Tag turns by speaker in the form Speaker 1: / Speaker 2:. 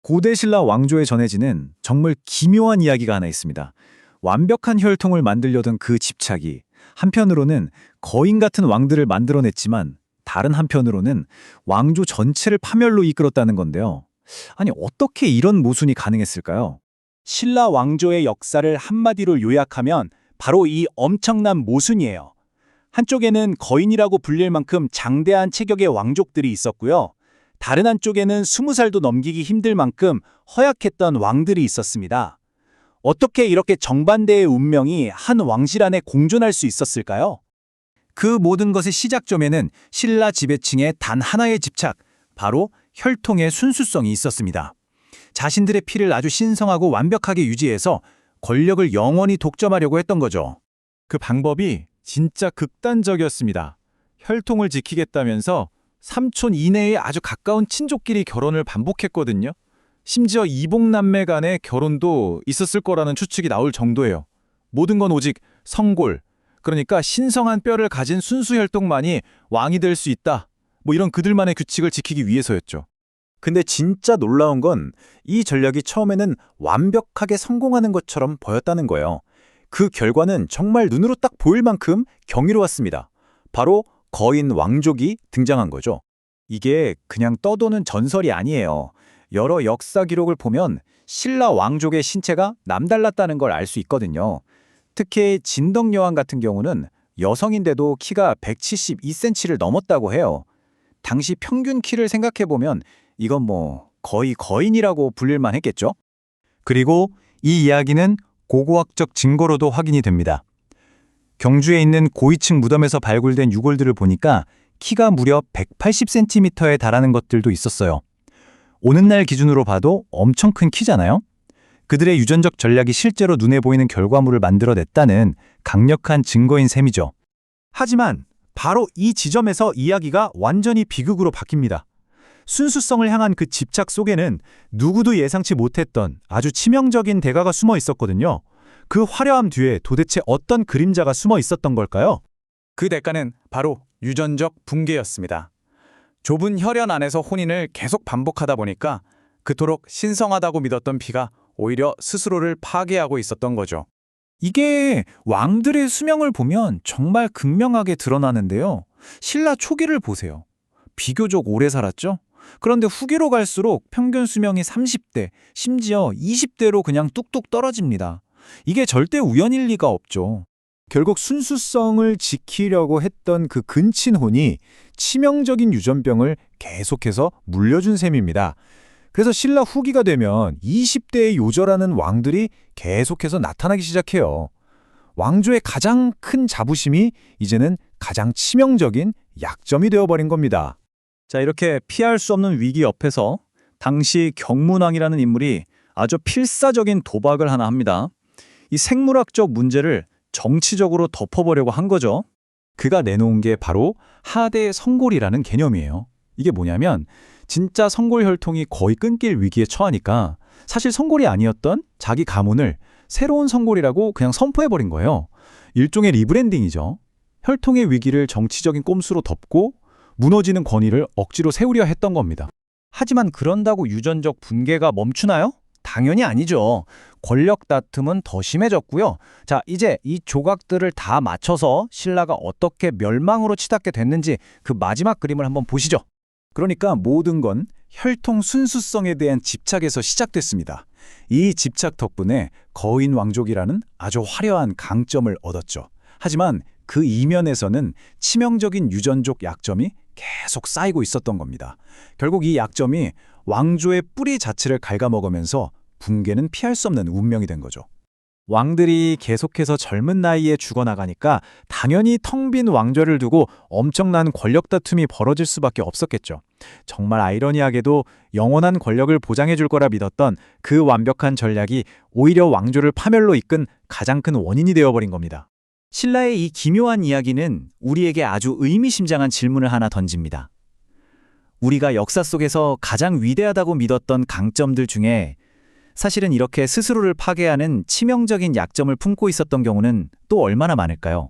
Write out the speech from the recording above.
Speaker 1: 고대 신라 왕조에 전해지는 정말 기묘한 이야기가 하나 있습니다. 완벽한 혈통을 만들려던 그 집착이 한편으로는 거인 같은 왕들을 만들어냈지만 다른 한편으로는 왕조 전체를 파멸로 이끌었다는 건데요. 아니, 어떻게 이런 모순이 가능했을까요?
Speaker 2: 신라 왕조의 역사를 한마디로 요약하면 바로 이 엄청난 모순이에요. 한쪽에는 거인이라고 불릴 만큼 장대한 체격의 왕족들이 있었고요. 다른 한쪽에는 20살도 넘기기 힘들 만큼 허약했던 왕들이 있었습니다. 어떻게 이렇게 정반대의 운명이 한 왕실 안에 공존할 수 있었을까요?
Speaker 1: 그 모든 것의 시작점에는 신라 지배층의 단 하나의 집착, 바로 혈통의 순수성이 있었습니다. 자신들의 피를 아주 신성하고 완벽하게 유지해서 권력을 영원히 독점하려고 했던 거죠. 그 방법이 진짜 극단적이었습니다. 혈통을 지키겠다면서 삼촌 이내에 아주 가까운 친족끼리 결혼을 반복했거든요. 심지어 이복남매 간의 결혼도 있었을 거라는 추측이 나올 정도예요. 모든 건 오직 성골, 그러니까 신성한 뼈를 가진 순수 혈통만이 왕이 될 수 있다. 이런 그들만의 규칙을 지키기 위해서였죠. 근데 진짜 놀라운 건 이 전략이 처음에는 완벽하게 성공하는 것처럼 보였다는 거예요. 그 결과는 정말 눈으로 딱 보일 만큼 경이로웠습니다. 바로 거인 왕족이 등장한 거죠. 이게 그냥 떠도는 전설이 아니에요. 여러 역사 기록을 보면 신라 왕족의 신체가 남달랐다는 걸 알 수 있거든요. 특히 진덕여왕 같은 경우는 여성인데도 키가 172cm를 넘었다고 해요. 당시 평균 키를 생각해보면 이건 거의 거인이라고 불릴만 했겠죠? 그리고 이 이야기는 고고학적 증거로도 확인이 됩니다. 경주에 있는 고위층 무덤에서 발굴된 유골들을 보니까 키가 무려 180cm에 달하는 것들도 있었어요. 오늘날 기준으로 봐도 엄청 큰 키잖아요? 그들의 유전적 전략이 실제로 눈에 보이는 결과물을 만들어냈다는 강력한 증거인 셈이죠. 하지만 바로 이 지점에서 이야기가 완전히 비극으로 바뀝니다. 순수성을 향한 그 집착 속에는 누구도 예상치 못했던 아주 치명적인 대가가 숨어 있었거든요. 그 화려함 뒤에 도대체 어떤 그림자가 숨어 있었던 걸까요? 그 대가는 바로 유전적 붕괴였습니다. 좁은 혈연 안에서 혼인을 계속 반복하다 보니까 그토록 신성하다고 믿었던 피가 오히려 스스로를 파괴하고 있었던 거죠. 이게 왕들의 수명을 보면 정말 극명하게 드러나는데요. 신라 초기를 보세요. 비교적 오래 살았죠? 그런데 후기로 갈수록 평균 수명이 30대, 심지어 20대로 그냥 뚝뚝 떨어집니다. 이게 절대 우연일 리가 없죠. 결국 순수성을 지키려고 했던 그 근친혼이 치명적인 유전병을 계속해서 물려준 셈입니다. 그래서 신라 후기가 되면 20대의 요절하는 왕들이 계속해서 나타나기 시작해요. 왕조의 가장 큰 자부심이 이제는 가장 치명적인 약점이 되어버린 겁니다. 자, 이렇게 피할 수 없는 위기 옆에서 당시 경문왕이라는 인물이 아주 필사적인 도박을 하나 합니다. 이 생물학적 문제를 정치적으로 덮어보려고 한 거죠. 그가 내놓은 게 바로 하대 성골이라는 개념이에요. 이게 뭐냐면 진짜 성골 혈통이 거의 끊길 위기에 처하니까 사실 성골이 아니었던 자기 가문을 새로운 성골이라고 그냥 선포해버린 거예요. 일종의 리브랜딩이죠. 혈통의 위기를 정치적인 꼼수로 덮고 무너지는 권위를 억지로 세우려 했던 겁니다. 하지만 그런다고 유전적 붕괴가 멈추나요? 당연히 아니죠. 권력 다툼은 더 심해졌고요. 자, 이제 이 조각들을 다 맞춰서 신라가 어떻게 멸망으로 치닫게 됐는지 그 마지막 그림을 한번 보시죠. 그러니까 모든 건 혈통 순수성에 대한 집착에서 시작됐습니다. 이 집착 덕분에 거인 왕족이라는 아주 화려한 강점을 얻었죠. 하지만 그 이면에서는 치명적인 유전적 약점이 계속 쌓이고 있었던 겁니다. 결국 이 약점이 왕조의 뿌리 자체를 갉아먹으면서 붕괴는 피할 수 없는 운명이 된 거죠. 왕들이 계속해서 젊은 나이에 죽어나가니까 당연히 텅 빈 왕좌를 두고 엄청난 권력 다툼이 벌어질 수밖에 없었겠죠. 정말 아이러니하게도 영원한 권력을 보장해 줄 거라 믿었던 그 완벽한 전략이 오히려 왕조를 파멸로 이끈 가장 큰 원인이 되어버린 겁니다. 신라의 이 기묘한 이야기는 우리에게 아주 의미심장한 질문을 하나 던집니다. 우리가 역사 속에서 가장 위대하다고 믿었던 강점들 중에 사실은 이렇게 스스로를 파괴하는 치명적인 약점을 품고 있었던 경우는 또 얼마나 많을까요?